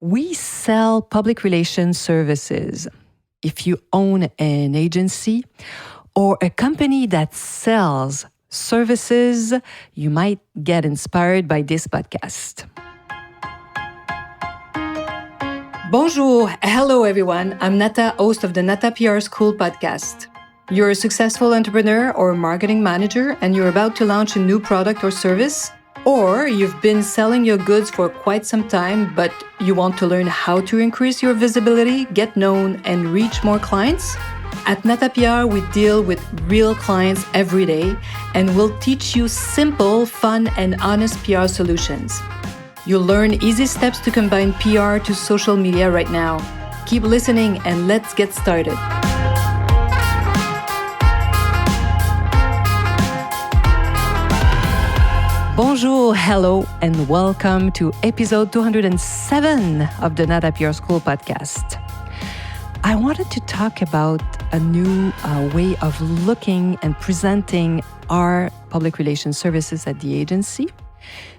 We sell public relations services. If you own an agency or a company that sells services, you might get inspired by this podcast. Bonjour, hello everyone. I'm Nata, host of the NATA PR School podcast. You're a successful entrepreneur or marketing manager and you're about to launch a new product or service? Or you've been selling your goods for quite some time, but you want to learn how to increase your visibility, get known, and reach more clients? At NATA PR, we deal with real clients every day, and we'll teach you simple, fun, and honest PR solutions. You'll learn easy steps to combine PR to social media right now. Keep listening, and let's get started. Bonjour, hello, and welcome to episode 207 of the NATA PR School podcast. I wanted to talk about a new way of looking and presenting our public relations services at the agency.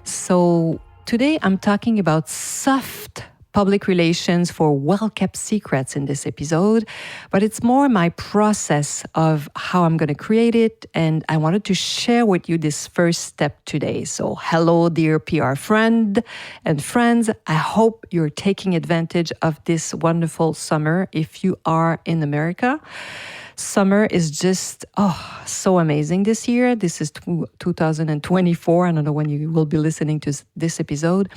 So today I'm talking about soft public relations for well-kept secrets in this episode, but it's more my process of how I'm going to create it, and I wanted to share with you this first step today. So hello, dear PR friend and friends. I hope you're taking advantage of this wonderful summer if you are in America. Summer is just, so amazing this year. This is 2024. I don't know when you will be listening to this episode.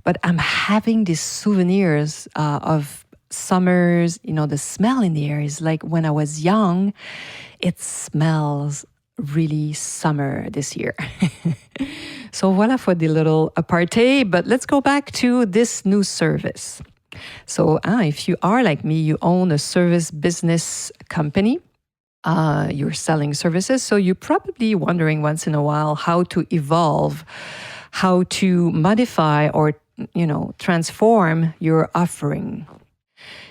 But I'm having these souvenirs of summers. You know, the smell in the air is like when I was young. It smells really summer this year. So voila for the little aparté. But let's go back to this new service. So if you are like me, you own a service business company. You're selling services. So you're probably wondering once in a while how to evolve, how to modify or transform your offering.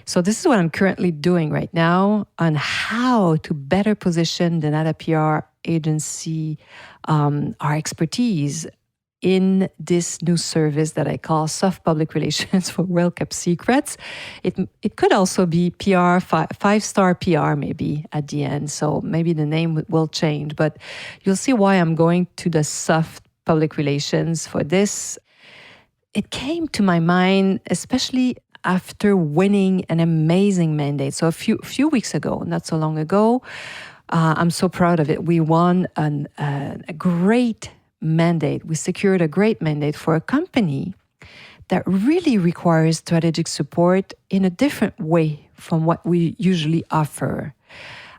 So this is what I'm currently doing right now on how to better position the NATA PR agency, our expertise in this new service that I call soft public relations for well-kept secrets. It could also be PR, five-star PR maybe at the end. So maybe the name will change, but you'll see why I'm going to the soft public relations for this. It came to my mind, especially after winning an amazing mandate. So a few weeks ago, not so long ago, I'm so proud of it. We won a great mandate. We secured a great mandate for a company that really requires strategic support in a different way from what we usually offer.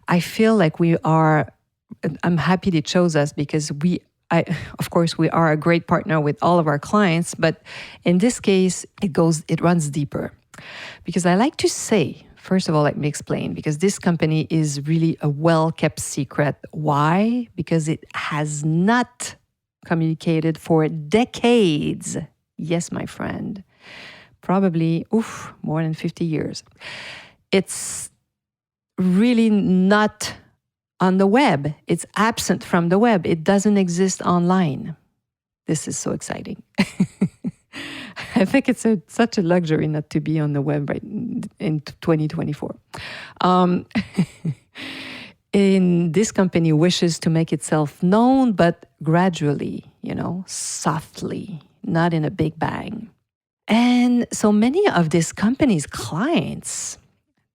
I feel like I'm happy they chose us because of course, we are a great partner with all of our clients, but in this case, it runs deeper. Because I like to say, first of all, let me explain, because this company is really a well-kept secret. Why? Because it has not communicated for decades. Yes, my friend. Probably, more than 50 years. It's really not on the web. It's absent from the web. It doesn't exist online. This is so exciting. I think it's such a luxury not to be on the web right in 2024. This company wishes to make itself known, but gradually, softly, not in a big bang. And so many of this company's clients,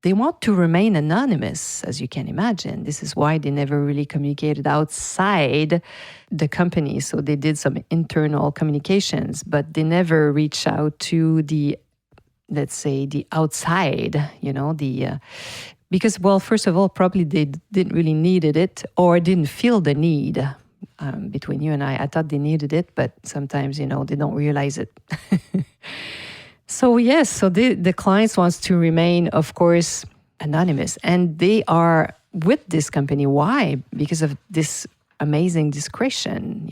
they want to remain anonymous, as you can imagine. This is why they never really communicated outside the company. So they did some internal communications, but they never reached out to the outside, because, well, first of all, probably they didn't really needed it or didn't feel the need. Between you and I thought they needed it, but sometimes, they don't realize it. So yes, the clients wants to remain, of course, anonymous. And they are with this company. Why? Because of this amazing discretion,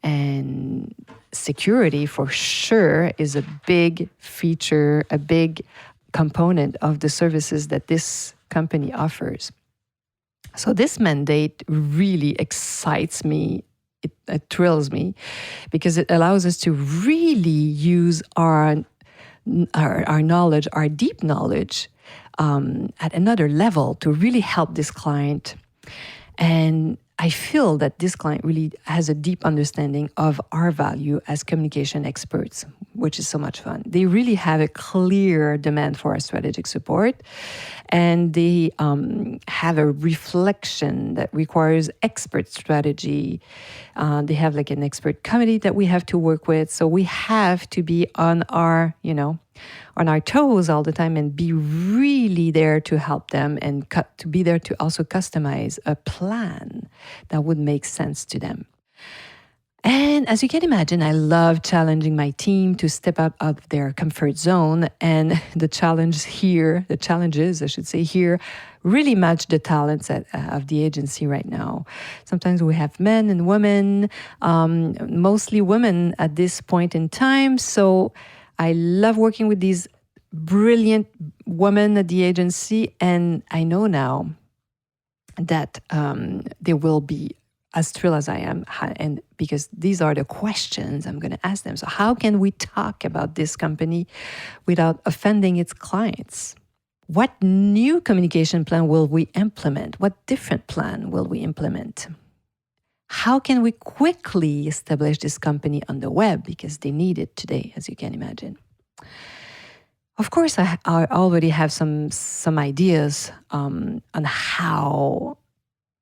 And security, for sure, is a big feature, a big component of the services that this company offers. So this mandate really excites me. It thrills me because it allows us to really use our our knowledge, our deep knowledge, at another level to really help this client. And I feel that this client really has a deep understanding of our value as communication experts, which is so much fun. They really have a clear demand for our strategic support, and they have a reflection that requires expert strategy. They have like an expert committee that we have to work with. So we have to be on our, on our toes all the time and be really there to help them and to be there to also customize a plan that would make sense to them. And as you can imagine, I love challenging my team to step out of their comfort zone. And the challenges, I should say here, really match the talents of the agency right now. Sometimes we have men and women, mostly women at this point in time. So I love working with these brilliant women at the agency. And I know now that they will be as thrilled as I am, and because these are the questions I'm going to ask them. So how can we talk about this company without offending its clients? What new communication plan will we implement? What different plan will we implement? How can we quickly establish this company on the web? Because they need it today, as you can imagine. Of course, I already have some ideas on how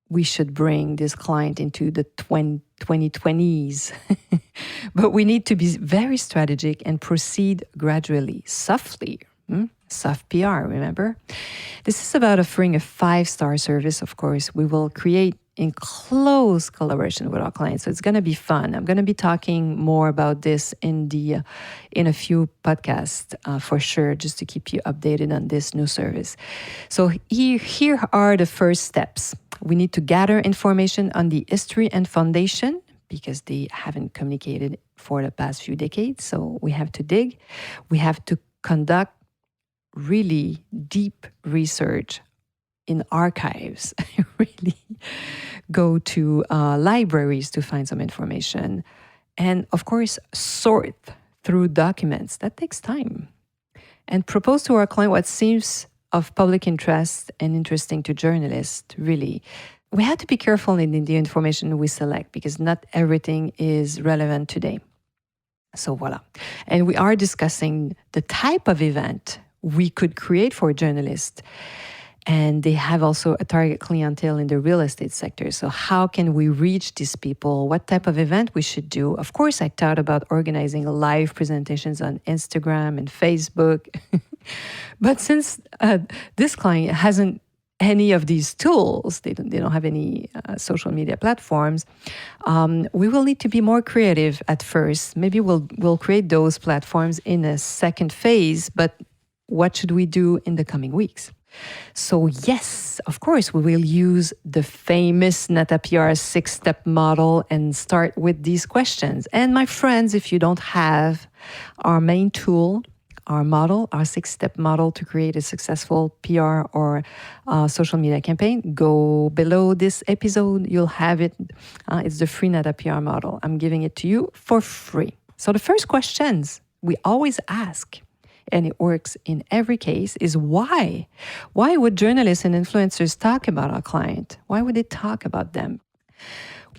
we should bring this client into the 2020s. But we need to be very strategic and proceed gradually, softly. Soft PR, remember? This is about offering a 5-star service, of course. We will create in close collaboration with our clients. So it's going to be fun. I'm going to be talking more about this in a few podcasts for sure, just to keep you updated on this new service. So here are the first steps. We need to gather information on the history and foundation because they haven't communicated for the past few decades. So we have to dig. We have to conduct really deep research in archives, really go to libraries to find some information. And of course, sort through documents. That takes time. And propose to our client what seems of public interest and interesting to journalists, really. We have to be careful in the information we select because not everything is relevant today. So voila. And we are discussing the type of event we could create for journalists. And they have also a target clientele in the real estate sector. So how can we reach these people? What type of event we should do? Of course, I thought about organizing live presentations on Instagram and Facebook. But since this client hasn't any of these tools, they don't have any social media platforms, we will need to be more creative at first. Maybe we'll create those platforms in a second phase, but what should we do in the coming weeks? So yes, of course, we will use the famous NATA PR 6-step model and start with these questions. And my friends, if you don't have our main tool, our model, our 6-step model to create a successful PR or social media campaign, go below this episode. You'll have it. It's the free NATA PR model. I'm giving it to you for free. So the first questions we always ask, and it works in every case, is why? Why would journalists and influencers talk about our client? Why would they talk about them?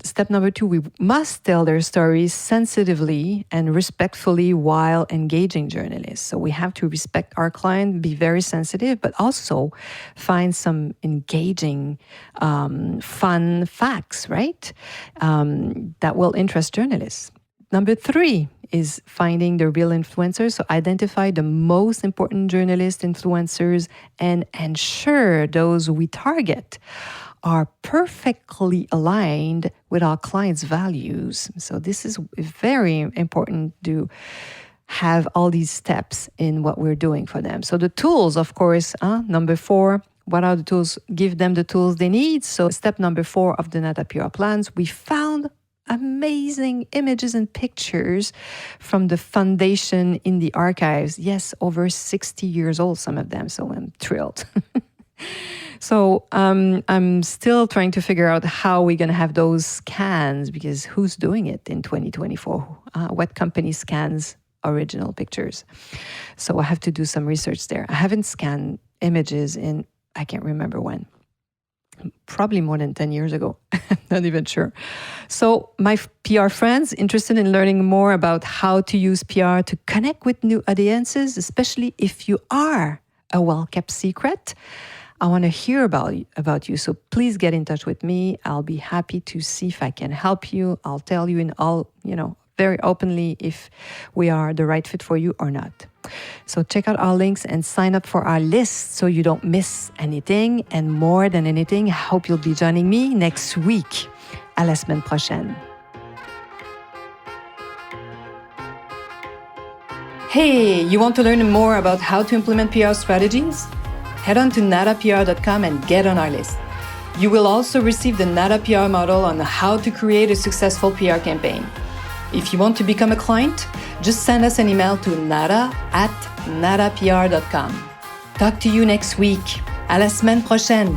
Step number 2, we must tell their stories sensitively and respectfully while engaging journalists. So we have to respect our client, be very sensitive, but also find some engaging, fun facts, right? That will interest journalists. Number 3 is finding the real influencers. So identify the most important journalists, influencers, and ensure those we target are perfectly aligned with our clients' values. So this is very important to have all these steps in what we're doing for them. So the tools, of course, number 4, what are the tools? Give them the tools they need. So step number 4 of the NATA PR plans, we found amazing images and pictures from the foundation in the archives. Yes, over 60 years old, some of them. So I'm thrilled. So I'm still trying to figure out how we're going to have those scans, because who's doing it in 2024? What company scans original pictures. So I have to do some research there. I haven't scanned images in, I can't remember when. Probably more than 10 years ago. Not even sure. So my PR friends interested in learning more about how to use PR to connect with new audiences, especially if you are a well-kept secret, I want to hear about you. So please get in touch with me. I'll be happy to see if I can help you. I'll tell you in all, very openly if we are the right fit for you or not. So check out our links and sign up for our list so you don't miss anything. And more than anything, I hope you'll be joining me next week. À la semaine prochaine. Hey, you want to learn more about how to implement PR strategies? Head on to natapr.com and get on our list. You will also receive the NATA PR model on how to create a successful PR campaign. If you want to become a client, just send us an email to nata@natapr.com. Talk to you next week. À la semaine prochaine.